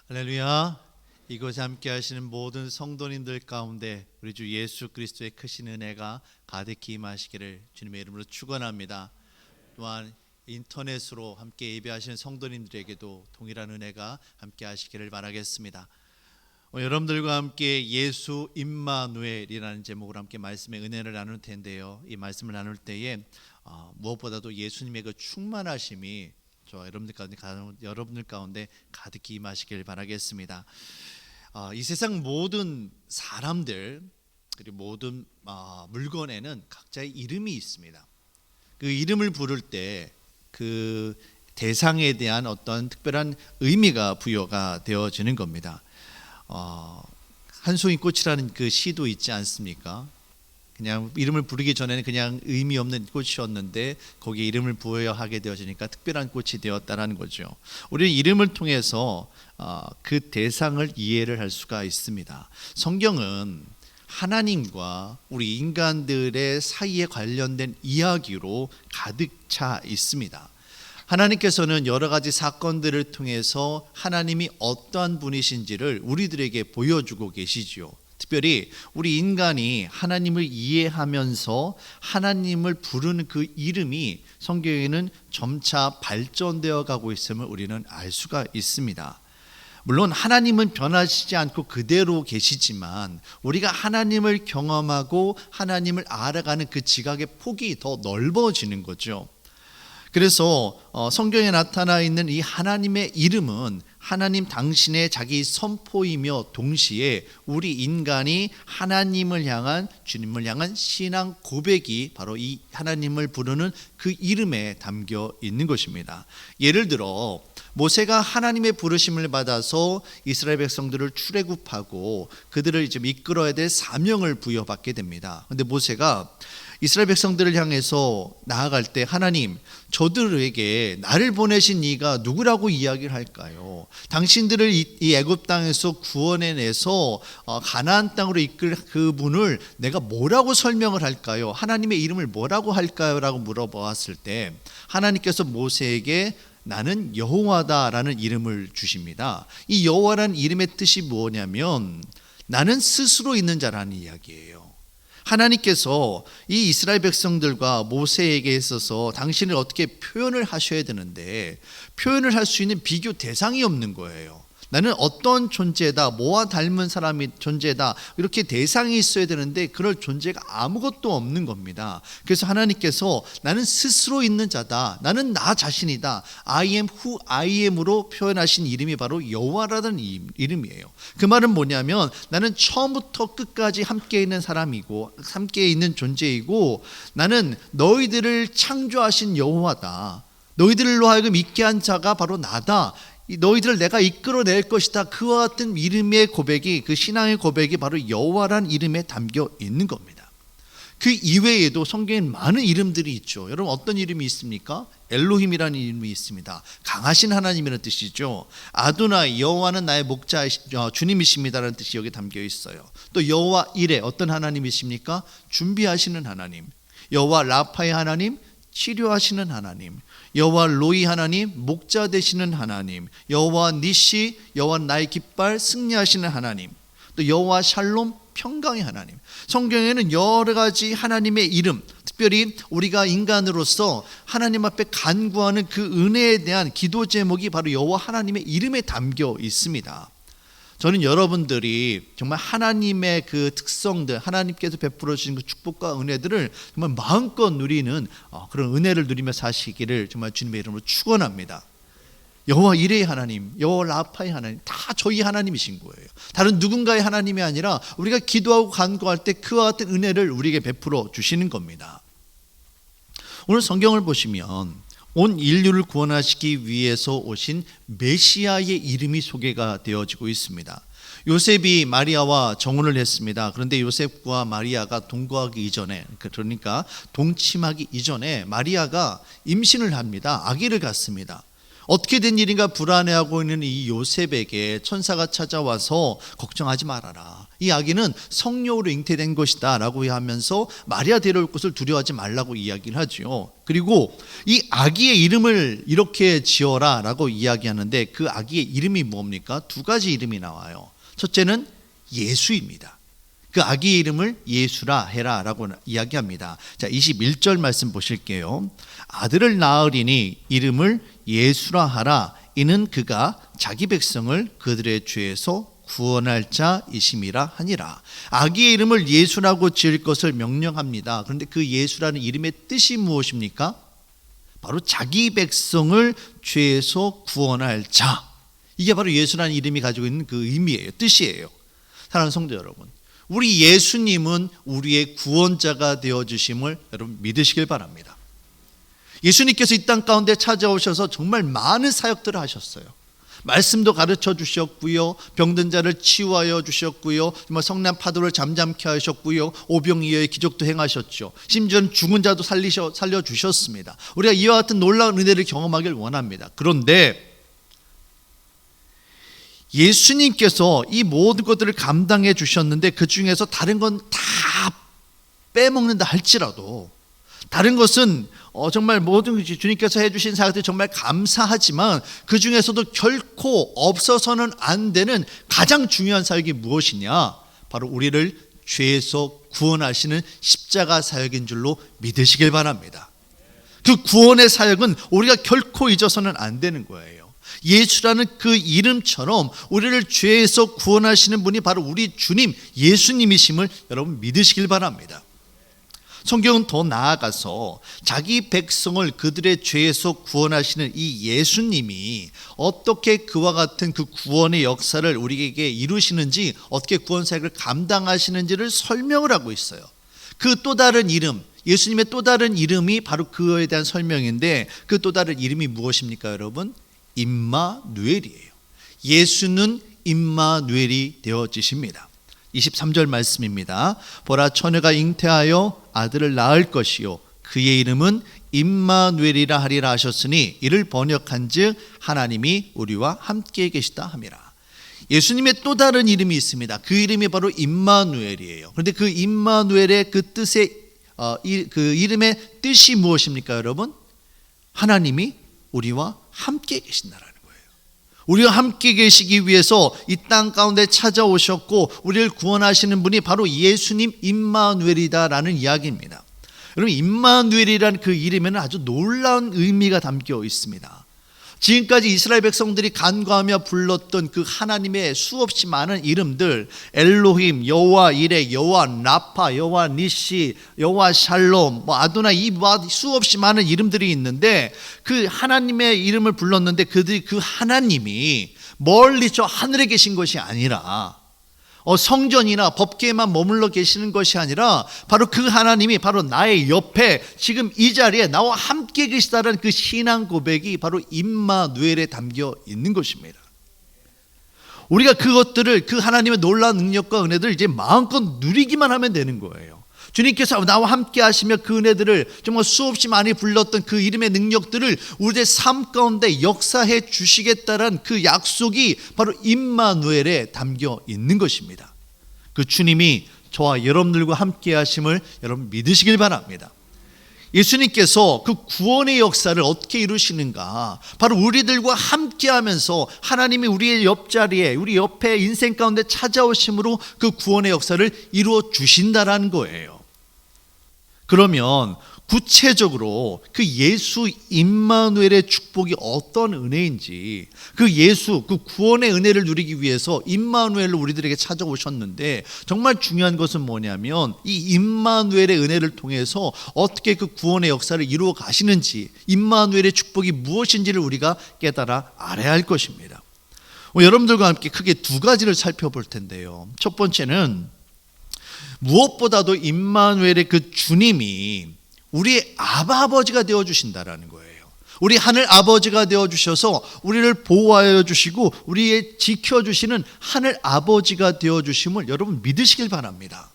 할렐루야. 이곳에 함께 하시는 모든 성도님들 가운데 우리 주 예수 그리스도의 크신 은혜가 가득히 임하시기를 주님의 이름으로 축원합니다. 또한 인터넷으로 함께 예배하시는 성도님들에게도 동일한 은혜가 함께 하시기를 바라겠습니다. 여러분들과 함께 예수 임마누엘이라는 제목으로 함께 말씀의 은혜를 나눌 텐데요. 이 말씀을 나눌 때에 무엇보다도 예수님의 그 충만하심이 여러분들 가운데 가득히 임하시길 바라겠습니다. 이 세상 모든 사람들 그리고 모든 물건에는 각자의 이름이 있습니다. 그 이름을 부를 때 그 대상에 대한 어떤 특별한 의미가 부여가 되어지는 겁니다. 한송이 꽃이라는 그 시도 있지 않습니까? 그냥 이름을 부르기 전에는 그냥 의미 없는 꽃이었는데 거기에 이름을 부여하게 되어지니까 특별한 꽃이 되었다라는 거죠. 우리는 이름을 통해서 그 대상을 이해를 할 수가 있습니다. 성경은 하나님과 우리 인간들의 사이에 관련된 이야기로 가득 차 있습니다. 하나님께서는 여러 가지 사건들을 통해서 하나님이 어떠한 분이신지를 우리들에게 보여주고 계시지요. 특별히 우리 인간이 하나님을 이해하면서 하나님을 부르는 그 이름이 성경에는 점차 발전되어 가고 있음을 우리는 알 수가 있습니다. 물론 하나님은 변하시지 않고 그대로 계시지만 우리가 하나님을 경험하고 하나님을 알아가는 그 지각의 폭이 더 넓어지는 거죠. 그래서 성경에 나타나 있는 이 하나님의 이름은 하나님 당신의 자기 선포이며 동시에 우리 인간이 하나님을 향한 주님을 향한 신앙 고백이 바로 이 하나님을 부르는 그 이름에 담겨 있는 것입니다. 예를 들어 모세가 하나님의 부르심을 받아서 이스라엘 백성들을 출애굽하고 그들을 이제 이끌어야 될 사명을 부여받게 됩니다. 그런데 모세가 이스라엘 백성들을 향해서 나아갈 때 하나님, 저들에게 나를 보내신 이가 누구라고 이야기를 할까요? 당신들을 이 애굽 땅에서 구원해내서 가나안 땅으로 이끌 그분을 내가 뭐라고 설명을 할까요? 하나님의 이름을 뭐라고 할까요? 라고 물어보았을 때 하나님께서 모세에게 나는 여호와다라는 이름을 주십니다. 이 여호와라는 이름의 뜻이 뭐냐면 나는 스스로 있는 자라는 이야기예요. 하나님께서 이 이스라엘 백성들과 모세에게 있어서 당신을 어떻게 표현을 하셔야 되는데 표현을 할 수 있는 비교 대상이 없는 거예요. 나는 어떤 존재다, 뭐와 닮은 사람이 존재다 이렇게 대상이 있어야 되는데 그럴 존재가 아무것도 없는 겁니다. 그래서 하나님께서 나는 스스로 있는 자다, 나는 나 자신이다, I am who I am으로 표현하신 이름이 바로 여호와라는 이름이에요. 그 말은 뭐냐면 나는 처음부터 끝까지 함께 있는 사람이고 함께 있는 존재이고 나는 너희들을 창조하신 여호와다, 너희들로 하여금 있게 한 자가 바로 나다, 너희들을 내가 이끌어낼 것이다. 그와 같은 이름의 고백이, 그 신앙의 고백이 바로 여호와라는 이름에 담겨 있는 겁니다. 그 이외에도 성경엔 많은 이름들이 있죠. 여러분 어떤 이름이 있습니까? 엘로힘이라는 이름이 있습니다. 강하신 하나님이라는 뜻이죠. 아도나이, 여호와는 나의 목자 주님이십니다라는 뜻이 여기 담겨 있어요. 또 여호와 이레, 어떤 하나님이십니까? 준비하시는 하나님. 여호와 라파의 하나님, 치료하시는 하나님. 여호와 로이 하나님, 목자 되시는 하나님. 여호와 니시, 여호와 나의 깃발, 승리하시는 하나님. 또 여호와 샬롬, 평강의 하나님. 성경에는 여러 가지 하나님의 이름, 특별히 우리가 인간으로서 하나님 앞에 간구하는 그 은혜에 대한 기도 제목이 바로 여호와 하나님의 이름에 담겨 있습니다. 저는 여러분들이 정말 하나님의 그 특성들, 하나님께서 베풀어 주신 그 축복과 은혜들을 정말 마음껏 누리는 그런 은혜를 누리며 사시기를 정말 주님의 이름으로 축원합니다. 여호와 이레의 하나님, 여호와 라파의 하나님, 다 저희 하나님이신 거예요. 다른 누군가의 하나님이 아니라 우리가 기도하고 간구할 때 그와 같은 은혜를 우리에게 베풀어 주시는 겁니다. 오늘 성경을 보시면 온 인류를 구원하시기 위해서 오신 메시아의 이름이 소개가 되어지고 있습니다. 요셉이 마리아와 정혼을 했습니다. 그런데 요셉과 마리아가 동거하기 이전에, 그러니까 동침하기 이전에 마리아가 임신을 합니다. 아기를 갖습니다. 어떻게 된 일인가 불안해하고 있는 이 요셉에게 천사가 찾아와서 걱정하지 말아라. 이 아기는 성령으로 잉태된 것이다 라고 하면서 마리아 데려올 것을 두려워하지 말라고 이야기를 하죠. 그리고 이 아기의 이름을 이렇게 지어라 라고 이야기하는데 그 아기의 이름이 뭡니까? 두 가지 이름이 나와요. 첫째는 예수입니다. 그 아기의 이름을 예수라 해라 라고 이야기합니다. 자, 21절 말씀 보실게요. 아들을 낳으리니 이름을 예수라 하라. 이는 그가 자기 백성을 그들의 죄에서 구원할 자이심이라 하니라. 아기의 이름을 예수라고 지을 것을 명령합니다. 그런데 그 예수라는 이름의 뜻이 무엇입니까? 바로 자기 백성을 죄에서 구원할 자. 이게 바로 예수라는 이름이 가지고 있는 그 의미예요. 뜻이에요. 사랑하는 성도 여러분, 우리 예수님은 우리의 구원자가 되어주심을 여러분 믿으시길 바랍니다. 예수님께서 이 땅 가운데 찾아오셔서 정말 많은 사역들을 하셨어요. 말씀도 가르쳐 주셨고요, 병든 자를 치유하여 주셨고요, 정말 성난 파도를 잠잠케 하셨고요, 오병이어의 기적도 행하셨죠. 심지어는 죽은 자도 살려주셨습니다. 우리가 이와 같은 놀라운 은혜를 경험하길 원합니다. 그런데 예수님께서 이 모든 것들을 감당해 주셨는데 그 중에서 다른 건 다 빼먹는다 할지라도, 다른 것은 정말 모든 주님께서 해주신 사역들이 정말 감사하지만 그 중에서도 결코 없어서는 안 되는 가장 중요한 사역이 무엇이냐? 바로 우리를 죄에서 구원하시는 십자가 사역인 줄로 믿으시길 바랍니다. 그 구원의 사역은 우리가 결코 잊어서는 안 되는 거예요. 예수라는 그 이름처럼 우리를 죄에서 구원하시는 분이 바로 우리 주님 예수님이심을 여러분 믿으시길 바랍니다. 성경은 더 나아가서 자기 백성을 그들의 죄에서 구원하시는 이 예수님이 어떻게 그와 같은 그 구원의 역사를 우리에게 이루시는지, 어떻게 구원 사역을 감당하시는지를 설명을 하고 있어요. 그 또 다른 이름, 예수님의 또 다른 이름이 바로 그거에 대한 설명인데, 그 또 다른 이름이 무엇입니까 여러분? 임마누엘이에요. 예수는 임마누엘이 되어지십니다. 23절 말씀입니다. 보라, 처녀가 잉태하여 아들을 낳을 것이요 그의 이름은 임마누엘이라 하리라 하셨으니 이를 번역한즉 하나님이 우리와 함께 계시다 함이라. 예수님의 또 다른 이름이 있습니다. 그 이름이 바로 임마누엘이에요. 그런데 그 임마누엘의 그 뜻의 그 이름의 뜻이 무엇입니까 여러분? 하나님이 우리와 함께 계신다라는 거예요. 우리와 함께 계시기 위해서 이 땅 가운데 찾아오셨고 우리를 구원하시는 분이 바로 예수님 임마누엘이다라는 이야기입니다. 여러분, 임마누엘이라는 그 이름에는 아주 놀라운 의미가 담겨 있습니다. 지금까지 이스라엘 백성들이 간구하며 불렀던 그 하나님의 수없이 많은 이름들, 엘로힘, 여호와 이레, 여호와 라파, 여호와 니시, 여호와 샬롬, 아도나이, 이 수없이 많은 이름들이 있는데 그 하나님의 이름을 불렀는데 그들이 그 하나님이 멀리 저 하늘에 계신 것이 아니라 성전이나 법궤에만 머물러 계시는 것이 아니라 바로 그 하나님이 바로 나의 옆에 지금 이 자리에 나와 함께 계시다는 그 신앙 고백이 바로 임마누엘에 담겨 있는 것입니다. 우리가 그것들을, 그 하나님의 놀라운 능력과 은혜들을 이제 마음껏 누리기만 하면 되는 거예요. 주님께서 나와 함께 하시며 그 은혜들을 정말 수없이 많이 불렀던 그 이름의 능력들을 우리의 삶 가운데 역사해 주시겠다는 그 약속이 바로 임마누엘에 담겨 있는 것입니다. 그 주님이 저와 여러분들과 함께 하심을 여러분 믿으시길 바랍니다. 예수님께서 그 구원의 역사를 어떻게 이루시는가? 바로 우리들과 함께 하면서 하나님이 우리의 옆자리에, 우리 옆에 인생 가운데 찾아오심으로 그 구원의 역사를 이루어 주신다라는 거예요. 그러면 구체적으로 그 예수 임마누엘의 축복이 어떤 은혜인지, 그 예수, 그 구원의 은혜를 누리기 위해서 임마누엘로 우리들에게 찾아오셨는데 정말 중요한 것은 뭐냐면 이 임마누엘의 은혜를 통해서 어떻게 그 구원의 역사를 이루어 가시는지, 임마누엘의 축복이 무엇인지를 우리가 깨달아 알아야 할 것입니다. 여러분들과 함께 크게 두 가지를 살펴볼 텐데요. 첫 번째는 무엇보다도 임마누엘의 그 주님이 우리의 아버지가 되어주신다라는 거예요. 우리 하늘 아버지가 되어주셔서 우리를 보호하여 주시고 우리의 지켜주시는 하늘 아버지가 되어주심을 여러분 믿으시길 바랍니다.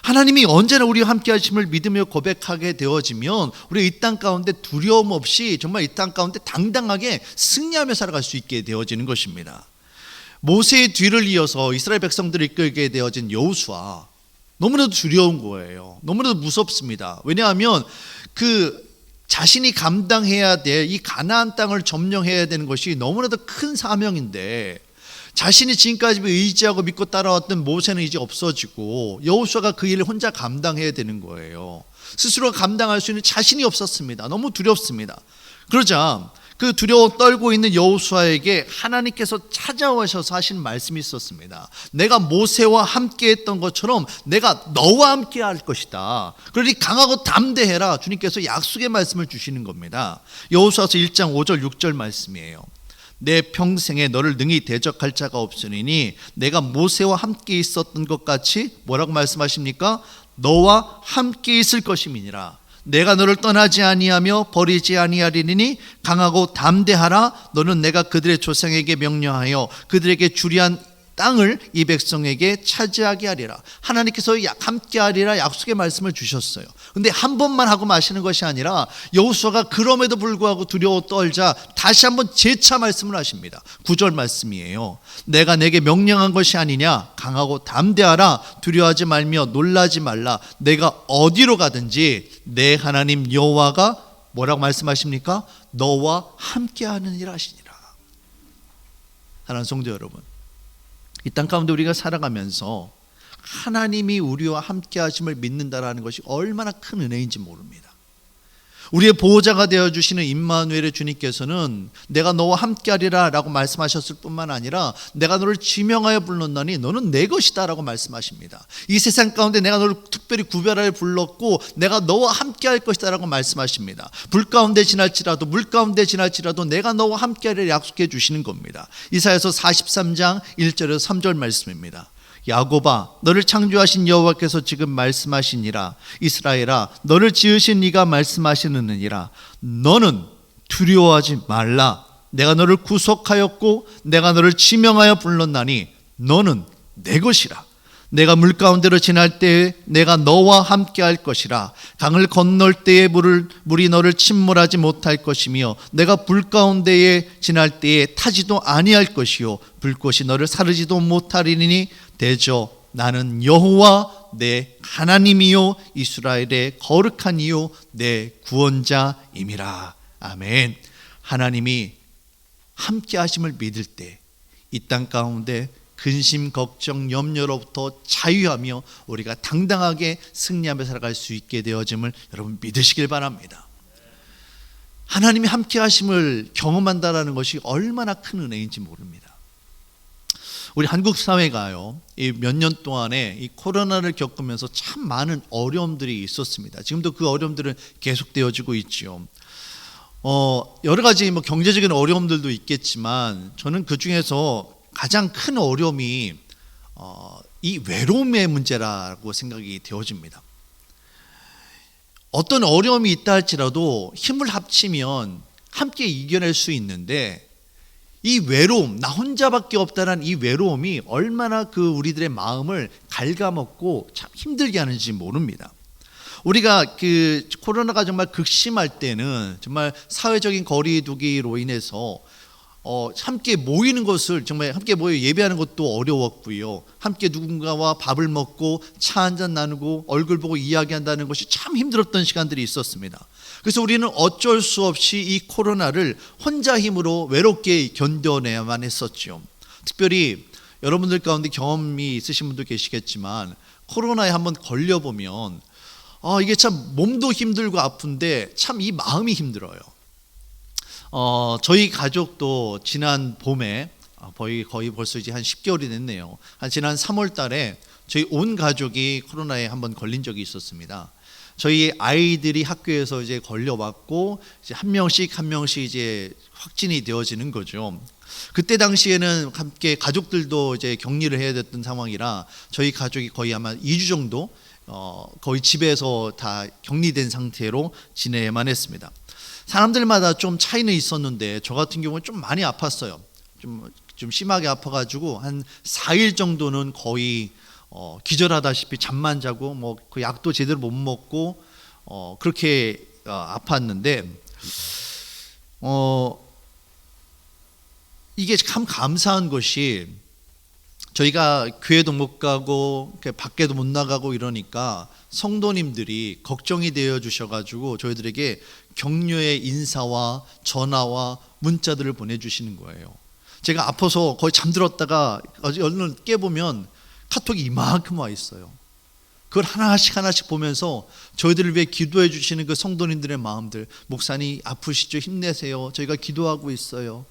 하나님이 언제나 우리와 함께 하심을 믿으며 고백하게 되어지면 우리가 이 땅 가운데 두려움 없이 정말 이 땅 가운데 당당하게 승리하며 살아갈 수 있게 되어지는 것입니다. 모세의 뒤를 이어서 이스라엘 백성들을 이끌게 되어진 여호수아, 너무나도 두려운 거예요. 너무나도 무섭습니다. 왜냐하면 그 자신이 감당해야 될 이 가나안 땅을 점령해야 되는 것이 너무나도 큰 사명인데, 자신이 지금까지 의지하고 믿고 따라왔던 모세는 이제 없어지고 여호수아가 그 일을 혼자 감당해야 되는 거예요. 스스로 감당할 수 있는 자신이 없었습니다. 너무 두렵습니다. 그러자 그 두려워 떨고 있는 여호수아에게 하나님께서 찾아오셔서 하신 말씀이 있었습니다. 내가 모세와 함께 했던 것처럼 내가 너와 함께 할 것이다. 그러니 강하고 담대해라. 주님께서 약속의 말씀을 주시는 겁니다. 여호수아서 1장 5절 6절 말씀이에요. 내 평생에 너를 능히 대적할 자가 없으니 내가 모세와 함께 있었던 것 같이 뭐라고 말씀하십니까? 너와 함께 있을 것임이니라. 내가 너를 떠나지 아니하며 버리지 아니하리니 강하고 담대하라. 너는 내가 그들의 조상에게 명령하여 그들에게 주리한 땅을 이 백성에게 차지하게 하리라. 하나님께서 함께 하리라 약속의 말씀을 주셨어요. 근데 한 번만 하고 마시는 것이 아니라 여호수아가 그럼에도 불구하고 두려워 떨자 다시 한번 재차 말씀을 하십니다. 9절 말씀이에요. 내가 내게 명령한 것이 아니냐. 강하고 담대하라. 두려워하지 말며 놀라지 말라. 내가 어디로 가든지 내 하나님 여호와가 뭐라고 말씀하십니까? 너와 함께 하느니라 하시니라. 사랑하는 성도 여러분, 이 땅 가운데 우리가 살아가면서 하나님이 우리와 함께 하심을 믿는다라는 것이 얼마나 큰 은혜인지 모릅니다. 우리의 보호자가 되어주시는 임마누엘의 주님께서는 내가 너와 함께하리라 라고 말씀하셨을 뿐만 아니라 내가 너를 지명하여 불렀나니 너는 내 것이다 라고 말씀하십니다. 이 세상 가운데 내가 너를 특별히 구별하여 불렀고 내가 너와 함께할 것이다 라고 말씀하십니다. 불 가운데 지날지라도 물 가운데 지날지라도 내가 너와 함께하리라 약속해 주시는 겁니다. 이사야서 43장 1절에서 3절 말씀입니다. 야곱아, 너를 창조하신 여호와께서 지금 말씀하시니라. 이스라엘아, 너를 지으신 이가 말씀하시느니라. 너는 두려워하지 말라. 내가 너를 구속하였고 내가 너를 지명하여 불렀나니 너는 내 것이라. 내가 물 가운데로 지날 때에 내가 너와 함께 할 것이라. 강을 건널 때에 물이 너를 침몰하지 못할 것이며 내가 불 가운데에 지날 때에 타지도 아니할 것이요 불꽃이 너를 사르지도 못하리니 대저 나는 여호와 내 하나님이요 이스라엘의 거룩한 이요 내 구원자임이라. 아멘. 하나님이 함께 하심을 믿을 때 이 땅 가운데 근심, 걱정, 염려로부터 자유하며 우리가 당당하게 승리하며 살아갈 수 있게 되어짐을 여러분 믿으시길 바랍니다. 하나님이 함께 하심을 경험한다는 것이 얼마나 큰 은혜인지 모릅니다. 우리 한국 사회가요, 이 몇 년 동안에 이 코로나를 겪으면서 참 많은 어려움들이 있었습니다. 지금도 그 어려움들은 계속되어지고 있죠. 여러 가지 경제적인 어려움들도 있겠지만 저는 그 중에서 가장 큰 어려움이 이 외로움의 문제라고 생각이 되어집니다. 어떤 어려움이 있다 할지라도 힘을 합치면 함께 이겨낼 수 있는데 이 외로움, 나 혼자밖에 없다는 이 외로움이 얼마나 그 우리들의 마음을 갉아먹고 참 힘들게 하는지 모릅니다. 우리가 그 코로나가 정말 극심할 때는 정말 사회적인 거리두기로 인해서 함께 모이는 것을 정말 함께 모여 예배하는 것도 어려웠고요. 함께 누군가와 밥을 먹고 차 한잔 나누고 얼굴 보고 이야기한다는 것이 참 힘들었던 시간들이 있었습니다. 그래서 우리는 어쩔 수 없이 이 코로나를 혼자 힘으로 외롭게 견뎌내야만 했었죠. 특별히 여러분들 가운데 경험이 있으신 분도 계시겠지만 코로나에 한번 걸려보면 이게 참 몸도 힘들고 아픈데 참 이 마음이 힘들어요. 저희 가족도 지난 봄에 거의 벌써 이제 한 10개월이 됐네요. 지난 3월 달에 저희 온 가족이 코로나에 한번 걸린 적이 있었습니다. 저희 아이들이 학교에서 이제 걸려왔고 이제 한 명씩 이제 확진이 되어지는 거죠. 그때 당시에는 함께 가족들도 이제 격리를 해야 됐던 상황이라 저희 가족이 거의 아마 2주 정도 거의 집에서 다 격리된 상태로 지내야만 했습니다. 사람들마다 좀 차이는 있었는데 저 같은 경우는 좀 많이 아팠어요. 좀 심하게 아파가지고 한 4일 정도는 거의 기절하다시피 잠만 자고 뭐 그 약도 제대로 못 먹고 그렇게 아팠는데 이게 참 감사한 것이 저희가 교회도 못 가고 밖에도 못 나가고 이러니까 성도님들이 걱정이 되어 주셔가지고 저희들에게 격려의 인사와 전화와 문자들을 보내주시는 거예요. 제가 아파서 거의 잠들었다가 얼른 깨보면 카톡이 이만큼 와 있어요. 그걸 하나씩 보면서 저희들을 위해 기도해 주시는 그 성도님들의 마음들, 목사님 아프시죠? 힘내세요. 저희가 기도하고 있어요.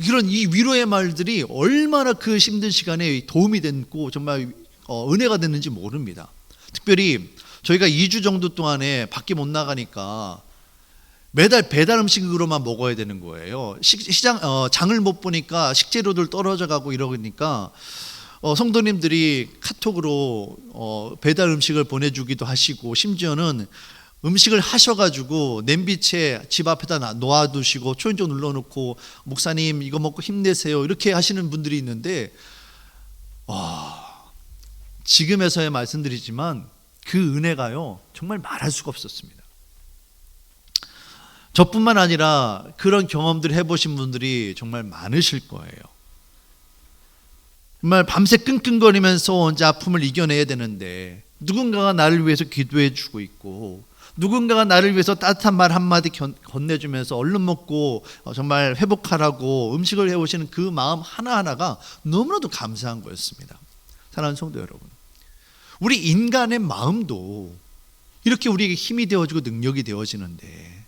이런 이 위로의 말들이 얼마나 그 힘든 시간에 도움이 됐고 정말 은혜가 됐는지 모릅니다. 특별히 저희가 2주 정도 동안에 밖에 못 나가니까 매달 배달 음식으로만 먹어야 되는 거예요. 장을 못 보니까 식재료들 떨어져 가고 이러니까 성도님들이 카톡으로 배달 음식을 보내주기도 하시고 심지어는 음식을 하셔가지고 냄비채 집 앞에다 놓아두시고 초인종 눌러놓고 목사님 이거 먹고 힘내세요 이렇게 하시는 분들이 있는데 지금에서야 말씀드리지만 그 은혜가요 정말 말할 수가 없었습니다. 저뿐만 아니라 그런 경험들을 해보신 분들이 정말 많으실 거예요. 정말 밤새 끙끙거리면서 혼자 아픔을 이겨내야 되는데 누군가가 나를 위해서 기도해 주고 있고 누군가가 나를 위해서 따뜻한 말 한마디 건네주면서 얼른 먹고 정말 회복하라고 음식을 해오시는 그 마음 하나하나가 너무나도 감사한 거였습니다. 사랑하는 성도 여러분, 우리 인간의 마음도 이렇게 우리에게 힘이 되어지고 능력이 되어지는데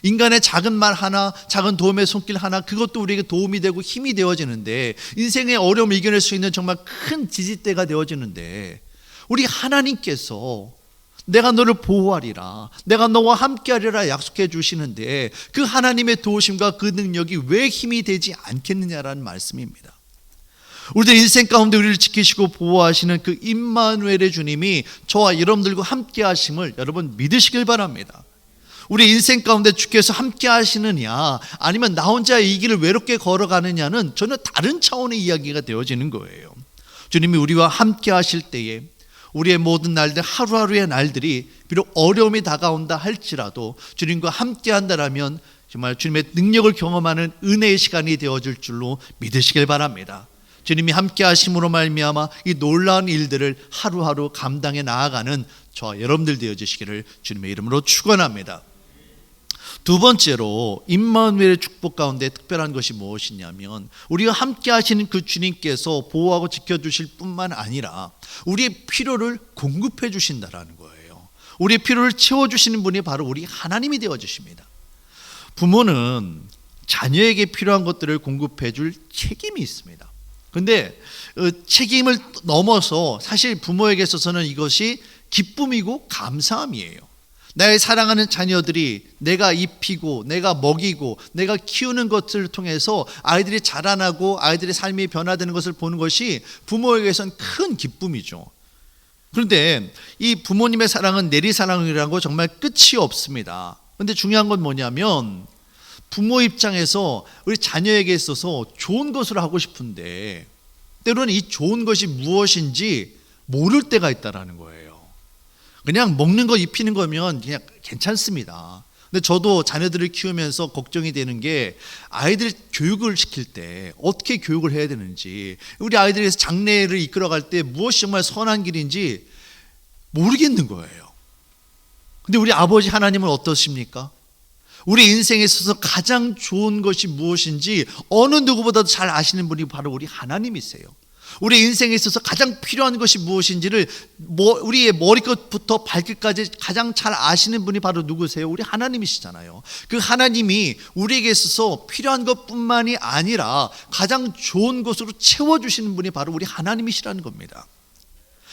인간의 작은 말 하나, 작은 도움의 손길 하나, 그것도 우리에게 도움이 되고 힘이 되어지는데 인생의 어려움을 이겨낼 수 있는 정말 큰 지지대가 되어지는데 우리 하나님께서 내가 너를 보호하리라, 내가 너와 함께하리라 약속해 주시는데 그 하나님의 도우심과 그 능력이 왜 힘이 되지 않겠느냐라는 말씀입니다. 우리들 인생 가운데 우리를 지키시고 보호하시는 그 임마누엘의 주님이 저와 여러분들과 함께 하심을 여러분 믿으시길 바랍니다. 우리 인생 가운데 주께서 함께 하시느냐 아니면 나 혼자 이 길을 외롭게 걸어가느냐는 전혀 다른 차원의 이야기가 되어지는 거예요. 주님이 우리와 함께 하실 때에 우리의 모든 날들, 하루하루의 날들이 비록 어려움이 다가온다 할지라도 주님과 함께 한다라면 정말 주님의 능력을 경험하는 은혜의 시간이 되어질 줄로 믿으시길 바랍니다. 주님이 함께 하심으로 말미암아 이 놀라운 일들을 하루하루 감당해 나아가는 저와 여러분들 되어주시기를 주님의 이름으로 축원합니다. 두 번째로 임마누엘의 축복 가운데 특별한 것이 무엇이냐면 우리와 함께 하시는 그 주님께서 보호하고 지켜주실 뿐만 아니라 우리의 필요를 공급해 주신다라는 거예요. 우리의 필요를 채워주시는 분이 바로 우리 하나님이 되어주십니다. 부모는 자녀에게 필요한 것들을 공급해 줄 책임이 있습니다. 그런데 책임을 넘어서 사실 부모에게 있어서는 이것이 기쁨이고 감사함이에요. 나의 사랑하는 자녀들이 내가 입히고 내가 먹이고 내가 키우는 것을 통해서 아이들이 자라나고 아이들의 삶이 변화되는 것을 보는 것이 부모에게선 큰 기쁨이죠. 그런데 이 부모님의 사랑은 내리사랑이라고 정말 끝이 없습니다. 그런데 중요한 건 뭐냐면 부모 입장에서 우리 자녀에게 있어서 좋은 것을 하고 싶은데 때로는 이 좋은 것이 무엇인지 모를 때가 있다는 거예요. 그냥 먹는 거 입히는 거면 그냥 괜찮습니다. 근데 저도 자녀들을 키우면서 걱정이 되는 게 아이들 교육을 시킬 때 어떻게 교육을 해야 되는지, 우리 아이들이 장래를 이끌어갈 때 무엇이 정말 선한 길인지 모르겠는 거예요. 근데 우리 아버지 하나님은 어떠십니까? 우리 인생에 있어서 가장 좋은 것이 무엇인지 어느 누구보다도 잘 아시는 분이 바로 우리 하나님이세요. 우리 인생에 있어서 가장 필요한 것이 무엇인지를 우리의 머리끝부터 발끝까지 가장 잘 아시는 분이 바로 누구세요? 우리 하나님이시잖아요. 그 하나님이 우리에게 있어서 필요한 것뿐만이 아니라 가장 좋은 것으로 채워주시는 분이 바로 우리 하나님이시라는 겁니다.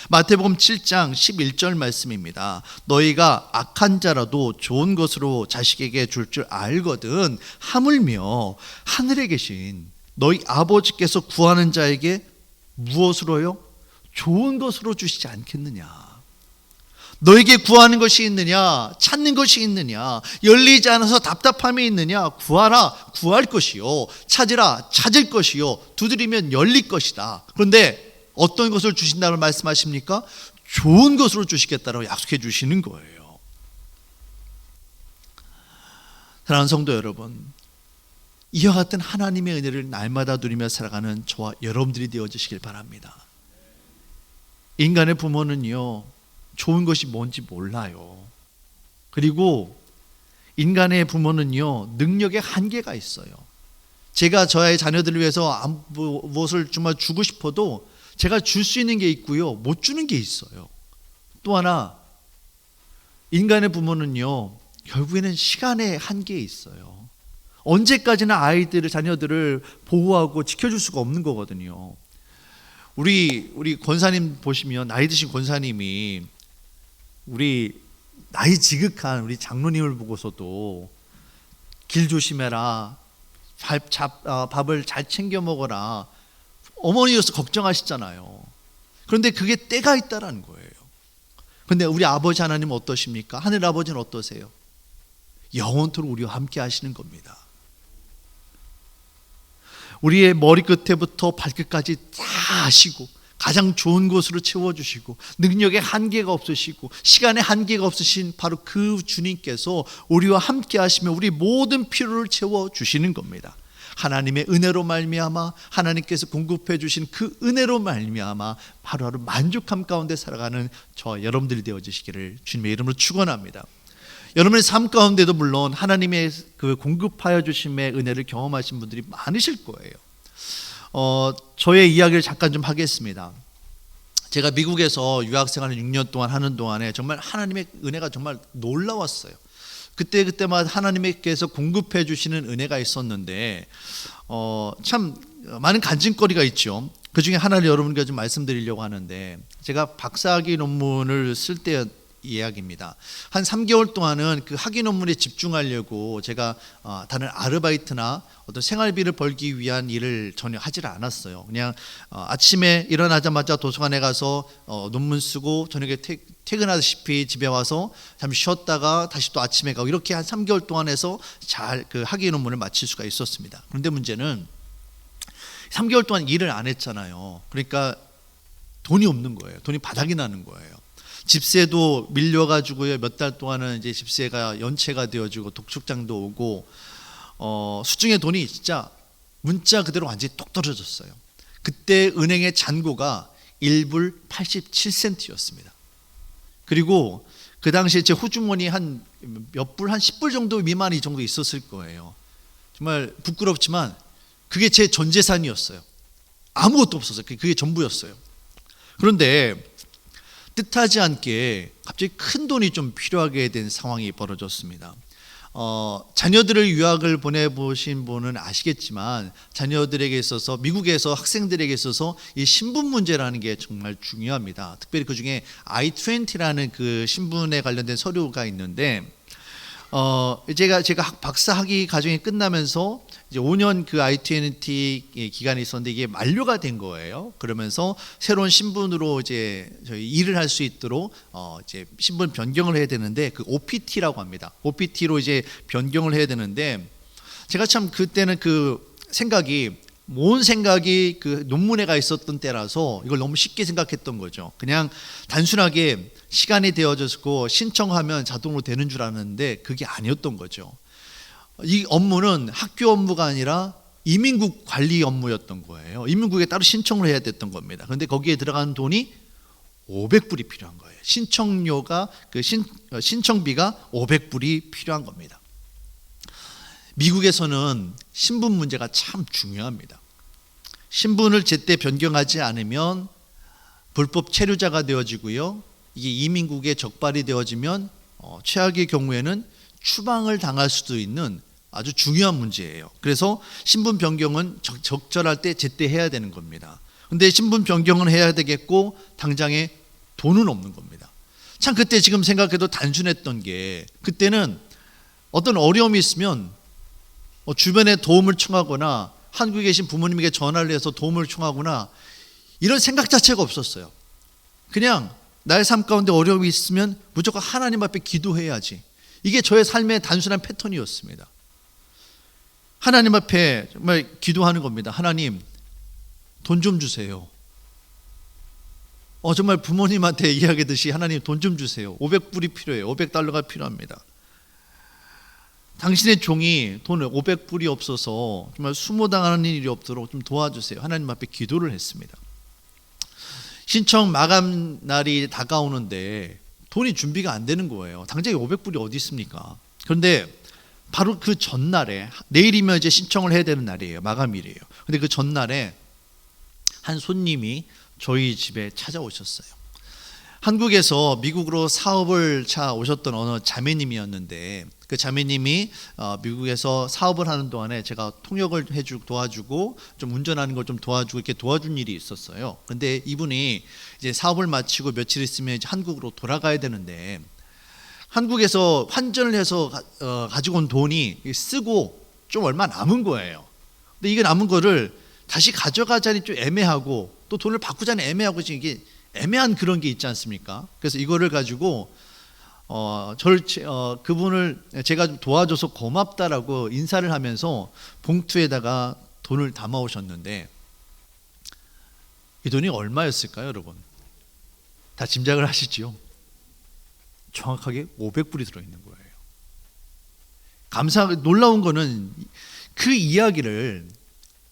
마태복음 7장 11절 말씀입니다. 너희가 악한 자라도 좋은 것으로 자식에게 줄 줄 알거든 하물며 하늘에 계신 너희 아버지께서 구하는 자에게 무엇으로요? 좋은 것으로 주시지 않겠느냐. 너에게 구하는 것이 있느냐, 찾는 것이 있느냐, 열리지 않아서 답답함이 있느냐, 구하라, 구할 것이요, 찾으라, 찾을 것이요, 두드리면 열릴 것이다. 그런데 어떤 것을 주신다고 말씀하십니까? 좋은 것으로 주시겠다고 약속해 주시는 거예요. 사랑하는 성도 여러분, 이와 같은 하나님의 은혜를 날마다 누리며 살아가는 저와 여러분들이 되어주시길 바랍니다. 인간의 부모는요, 좋은 것이 뭔지 몰라요. 그리고 인간의 부모는요, 능력의 한계가 있어요. 제가 저의 자녀들을 위해서 무엇을 정말 주고 싶어도 제가 줄 수 있는 게 있고요, 못 주는 게 있어요. 또 하나, 인간의 부모는요, 결국에는 시간의 한계에 있어요. 언제까지나 자녀들을 보호하고 지켜줄 수가 없는 거거든요. 우리 권사님 보시면, 나이 드신 권사님이 우리 나이 지극한 우리 장로님을 보고서도 길 조심해라, 밥을 잘 챙겨 먹어라, 어머니로서 걱정하시잖아요. 그런데 그게 때가 있다라는 거예요. 그런데 우리 아버지 하나님은 어떠십니까? 하늘 아버지는 어떠세요? 영원토록 우리와 함께 하시는 겁니다. 우리의 머리끝에부터 발끝까지 다 아시고, 가장 좋은 곳으로 채워주시고, 능력의 한계가 없으시고 시간의 한계가 없으신 바로 그 주님께서 우리와 함께 하시며 우리 모든 필요를 채워주시는 겁니다. 하나님의 은혜로 말미암아, 하나님께서 공급해 주신 그 은혜로 말미암아 하루하루 만족함 가운데 살아가는 저와 여러분들이 되어주시기를 주님의 이름으로 축원합니다. 여러분의 삶 가운데도 물론 하나님의 그 공급하여 주심의 은혜를 경험하신 분들이 많으실 거예요. 저의 이야기를 잠깐 좀 하겠습니다. 제가 미국에서 유학생활을 6년 동안 하는 동안에 정말 하나님의 은혜가 정말 놀라웠어요. 그때마다 하나님께서 공급해 주시는 은혜가 있었는데 참 많은 간증거리가 있죠. 그 중에 하나를 여러분께 좀 말씀드리려고 하는데, 제가 박사학위 논문을 쓸 때 이야기입니다. 한 3개월 동안은 그 학위 논문에 집중하려고 제가 다른 아르바이트나 어떤 생활비를 벌기 위한 일을 전혀 하질 않았어요. 그냥 아침에 일어나자마자 도서관에 가서 논문 쓰고 저녁에 퇴근하다시피 집에 와서 잠시 쉬었다가 다시 또 아침에 가고, 이렇게 한 3개월 동안 해서 잘 그 학위 논문을 마칠 수가 있었습니다. 그런데 문제는 3개월 동안 일을 안 했잖아요. 그러니까 돈이 없는 거예요. 돈이 바닥이 나는 거예요. 집세도 밀려가지고요, 몇 달 동안은 이제 집세가 연체가 되어지고 독촉장도 오고 수중에 돈이 진짜 문자 그대로 완전히 똑 떨어졌어요. 그때 은행의 잔고가 1불 87센트였습니다. 그리고 그 당시에 제 후주머니 한 몇 불, 한 10불 정도 미만 이 정도 있었을 거예요. 정말 부끄럽지만 그게 제 전 재산이었어요. 아무것도 없었어요. 그게 전부였어요. 그런데 뜻하지 않게 갑자기 큰 돈이 좀 필요하게 된 상황이 벌어졌습니다. 자녀들을 유학을 보내보신 분은 아시겠지만, 자녀들에게 있어서, 미국에서 학생들에게 있어서 이 신분 문제라는 게 정말 중요합니다. 특별히 그 중에 I-20라는 그 신분에 관련된 서류가 있는데, 제가 박사 학위 과정이 끝나면서 이제 5년 그 I-20 기간이 있었는데 이게 만료가 된 거예요. 그러면서 새로운 신분으로 이제 저희 일을 할 수 있도록 이제 신분 변경을 해야 되는데, 그 OPT라고 합니다. OPT로 이제 변경을 해야 되는데, 제가 참 그때는 온 생각이 그 논문에가 있었던 때라서 이걸 너무 쉽게 생각했던 거죠. 그냥 단순하게 시간이 되어졌고 신청하면 자동으로 되는 줄 알았는데 그게 아니었던 거죠. 이 업무는 학교 업무가 아니라 이민국 관리 업무였던 거예요. 이민국에 따로 신청을 해야 됐던 겁니다. 그런데 거기에 들어가는 돈이 500불이 필요한 거예요. 신청비가 500불이 필요한 겁니다. 미국에서는 신분 문제가 참 중요합니다. 신분을 제때 변경하지 않으면 불법 체류자가 되어지고요, 이게 이민국에 적발이 되어지면 최악의 경우에는 추방을 당할 수도 있는 아주 중요한 문제예요. 그래서 신분 변경은 적절할 때 제때 해야 되는 겁니다. 그런데 신분 변경은 해야 되겠고 당장에 돈은 없는 겁니다. 참 그때 지금 생각해도 단순했던 게, 그때는 어떤 어려움이 있으면 주변에 도움을 청하거나 한국에 계신 부모님에게 전화를 해서 도움을 청하거나 이런 생각 자체가 없었어요. 그냥 나의 삶 가운데 어려움이 있으면 무조건 하나님 앞에 기도해야지. 이게 저의 삶의 단순한 패턴이었습니다. 하나님 앞에 정말 기도하는 겁니다. 하나님, 돈 좀 주세요. 정말 부모님한테 이야기하듯이 하나님 돈 좀 주세요. 500불이 필요해요. 500달러가 필요합니다. 당신의 종이 돈을 500불이 없어서 정말 수모당하는 일이 없도록 좀 도와주세요. 하나님 앞에 기도를 했습니다. 신청 마감 날이 다가오는데 돈이 준비가 안 되는 거예요. 당장에 500불이 어디 있습니까? 그런데 바로 그 전날에, 내일이면 이제 신청을 해야 되는 날이에요. 마감일이에요. 근데 그 전날에 한 손님이 저희 집에 찾아오셨어요. 한국에서 미국으로 사업을 오셨던 어느 자매님이었는데, 그 자매님이 미국에서 사업을 하는 동안에 제가 통역을 도와주고 좀 운전하는 걸 좀 도와주고 이렇게 도와준 일이 있었어요. 근데 이분이 이제 사업을 마치고 며칠 있으면 이제 한국으로 돌아가야 되는데, 한국에서 환전을 해서 가지고 온 돈이 쓰고 좀 얼마 남은 거예요. 근데 이게 남은 거를 다시 가져가자니 좀 애매하고, 또 돈을 바꾸자니 애매하고, 지금 이게 애매한 그런 게 있지 않습니까? 그래서 이거를 가지고 그분을 제가 좀 도와줘서 고맙다라고 인사를 하면서 봉투에다가 돈을 담아 오셨는데, 이 돈이 얼마였을까요, 여러분? 다 짐작을 하시죠? 정확하게 500불이 들어있는 거예요. 놀라운 거는 그 이야기를,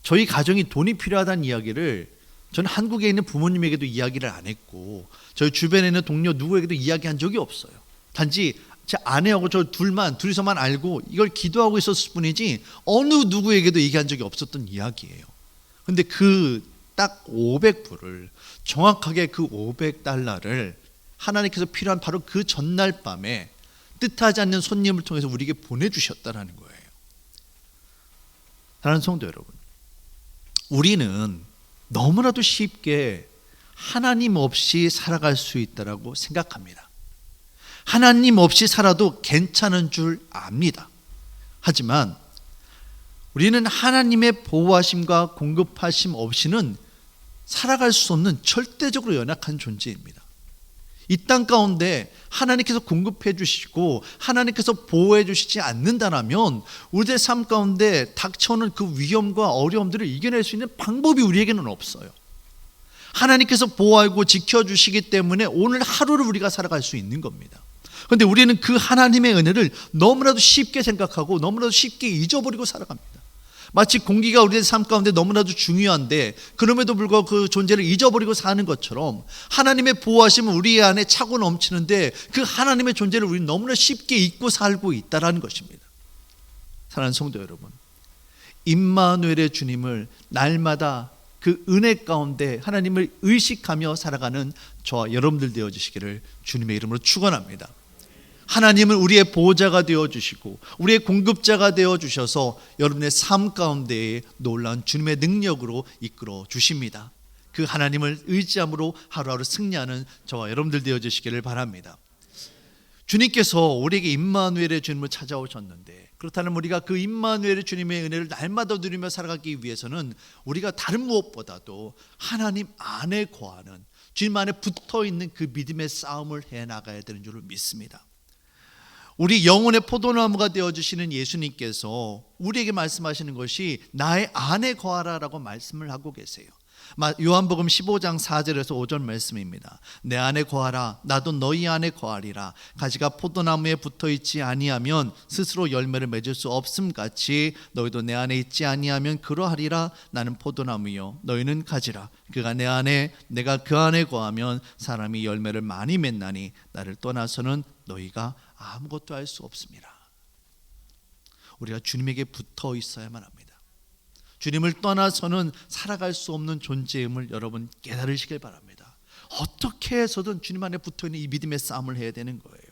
저희 가정이 돈이 필요하다는 이야기를 저는 한국에 있는 부모님에게도 이야기를 안 했고, 저희 주변에 있는 동료 누구에게도 이야기한 적이 없어요. 단지 제 아내하고 둘이서만 알고 이걸 기도하고 있었을 뿐이지 어느 누구에게도 얘기한 적이 없었던 이야기예요. 근데 그 딱 500불을, 정확하게 그 500달러를 하나님께서 필요한 바로 그 전날 밤에 뜻하지 않는 손님을 통해서 우리에게 보내주셨다는 거예요. 사랑하는 성도 여러분, 우리는 너무나도 쉽게 하나님 없이 살아갈 수 있다고 생각합니다. 하나님 없이 살아도 괜찮은 줄 압니다. 하지만 우리는 하나님의 보호하심과 공급하심 없이는 살아갈 수 없는 절대적으로 연약한 존재입니다. 이 땅 가운데 하나님께서 공급해 주시고 하나님께서 보호해 주시지 않는다면 우리의 삶 가운데 닥쳐오는 그 위험과 어려움들을 이겨낼 수 있는 방법이 우리에게는 없어요. 하나님께서 보호하고 지켜주시기 때문에 오늘 하루를 우리가 살아갈 수 있는 겁니다. 그런데 우리는 그 하나님의 은혜를 너무나도 쉽게 생각하고 너무나도 쉽게 잊어버리고 살아갑니다. 마치 공기가 우리의 삶 가운데 너무나도 중요한데 그럼에도 불구하고 그 존재를 잊어버리고 사는 것처럼 하나님의 보호하심은 우리 안에 차고 넘치는데 그 하나님의 존재를 우리는 너무나 쉽게 잊고 살고 있다는 것입니다. 사랑하는 성도 여러분, 임마누엘의 주님을 날마다 그 은혜 가운데 하나님을 의식하며 살아가는 저와 여러분들 되어주시기를 주님의 이름으로 축원합니다. 하나님은 우리의 보호자가 되어주시고 우리의 공급자가 되어주셔서 여러분의 삶 가운데에 놀라운 주님의 능력으로 이끌어 주십니다. 그 하나님을 의지함으로 하루하루 승리하는 저와 여러분들 되어주시기를 바랍니다. 주님께서 우리에게 임마누엘의 주님을 찾아오셨는데, 그렇다면 우리가 그 임마누엘의 주님의 은혜를 날마다 누리며 살아가기 위해서는 우리가 다른 무엇보다도 하나님 안에 거하는, 주님 안에 붙어있는 그 믿음의 싸움을 해나가야 되는 줄을 믿습니다. 우리 영혼의 포도나무가 되어주시는 예수님께서 우리에게 말씀하시는 것이 나의 안에 거하라라고 말씀을 하고 계세요. 요한복음 15장 4절에서 5절 말씀입니다. 내 안에 거하라, 나도 너희 안에 거하리라. 가지가 포도나무에 붙어있지 아니하면 스스로 열매를 맺을 수 없음같이 너희도 내 안에 있지 아니하면 그러하리라. 나는 포도나무요 너희는 가지라. 그가 내 안에 내가 그 안에 거하면 사람이 열매를 많이 맺나니 나를 떠나서는 너희가 아무것도 할 수 없습니다. 우리가 주님에게 붙어 있어야만 합니다. 주님을 떠나서는 살아갈 수 없는 존재임을 여러분 깨달으시길 바랍니다. 어떻게 해서든 주님 안에 붙어있는 이 믿음의 싸움을 해야 되는 거예요.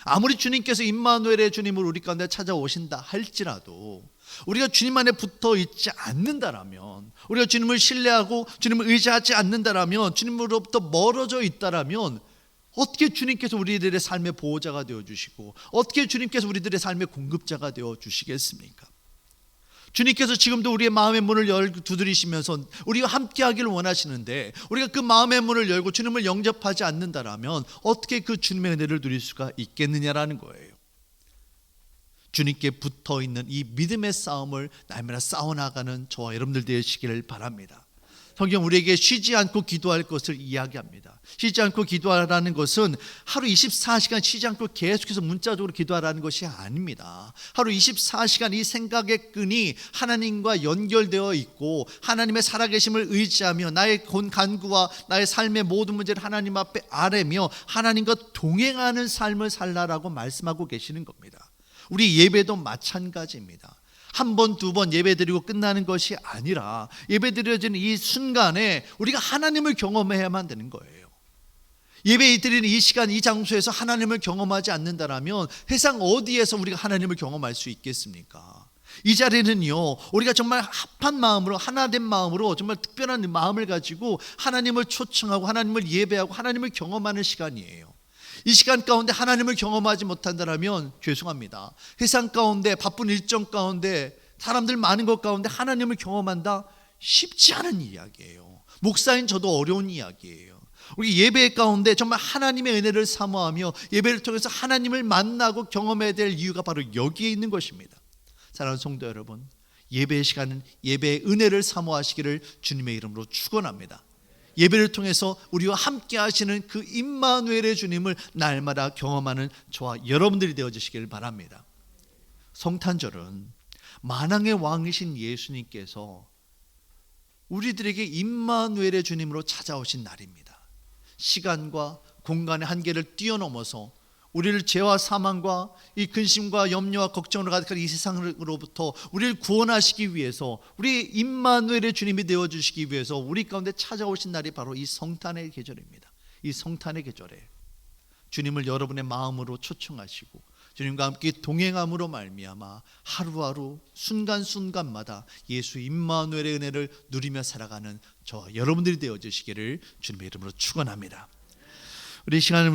아무리 주님께서 임마누엘의 주님을 우리 가운데 찾아오신다 할지라도 우리가 주님 안에 붙어 있지 않는다라면, 우리가 주님을 신뢰하고 주님을 의지하지 않는다라면, 주님으로부터 멀어져 있다라면 어떻게 주님께서 우리들의 삶의 보호자가 되어주시고 어떻게 주님께서 우리들의 삶의 공급자가 되어주시겠습니까? 주님께서 지금도 우리의 마음의 문을 두드리시면서 우리가 함께 하기를 원하시는데 우리가 그 마음의 문을 열고 주님을 영접하지 않는다라면 어떻게 그 주님의 은혜를 누릴 수가 있겠느냐라는 거예요. 주님께 붙어있는 이 믿음의 싸움을 날마다 싸워나가는 저와 여러분들 되시기를 바랍니다. 성경 우리에게 쉬지 않고 기도할 것을 이야기합니다. 쉬지 않고 기도하라는 것은 하루 24시간 쉬지 않고 계속해서 문자적으로 기도하라는 것이 아닙니다. 하루 24시간 이 생각의 끈이 하나님과 연결되어 있고 하나님의 살아계심을 의지하며 나의 간구와 나의 삶의 모든 문제를 하나님 앞에 아뢰며 하나님과 동행하는 삶을 살라라고 말씀하고 계시는 겁니다. 우리 예배도 마찬가지입니다. 한 번, 두 번 예배 드리고 끝나는 것이 아니라 예배 드려지는 이 순간에 우리가 하나님을 경험해야만 되는 거예요. 예배 드리는 이 시간, 이 장소에서 하나님을 경험하지 않는다면 세상 어디에서 우리가 하나님을 경험할 수 있겠습니까? 이 자리는요, 우리가 정말 합한 마음으로, 하나된 마음으로 정말 특별한 마음을 가지고 하나님을 초청하고 하나님을 예배하고 하나님을 경험하는 시간이에요. 이 시간 가운데 하나님을 경험하지 못한다면 죄송합니다. 세상 가운데 바쁜 일정 가운데 사람들 많은 것 가운데 하나님을 경험한다 쉽지 않은 이야기예요. 목사인 저도 어려운 이야기예요. 우리 예배 가운데 정말 하나님의 은혜를 사모하며 예배를 통해서 하나님을 만나고 경험해야 될 이유가 바로 여기에 있는 것입니다. 사랑하는 성도 여러분, 예배의 시간은 예배의 은혜를 사모하시기를 주님의 이름으로 축원합니다. 예배를 통해서 우리와 함께 하시는 그 임마누엘의 주님을 날마다 경험하는 저와 여러분들이 되어주시길 바랍니다. 성탄절은 만왕의 왕이신 예수님께서 우리들에게 임마누엘의 주님으로 찾아오신 날입니다. 시간과 공간의 한계를 뛰어넘어서 우리를 죄와 사망과 이 근심과 염려와 걱정으로 가득한 이 세상으로부터 우리를 구원하시기 위해서 우리 임마누엘의 주님이 되어주시기 위해서 우리 가운데 찾아오신 날이 바로 이 성탄의 계절입니다. 이 성탄의 계절에 주님을 여러분의 마음으로 초청하시고 주님과 함께 동행함으로 말미암아 하루하루 순간순간마다 예수 임마누엘의 은혜를 누리며 살아가는 저와 여러분들이 되어주시기를 주님의 이름으로 축원합니다. 우리 시간을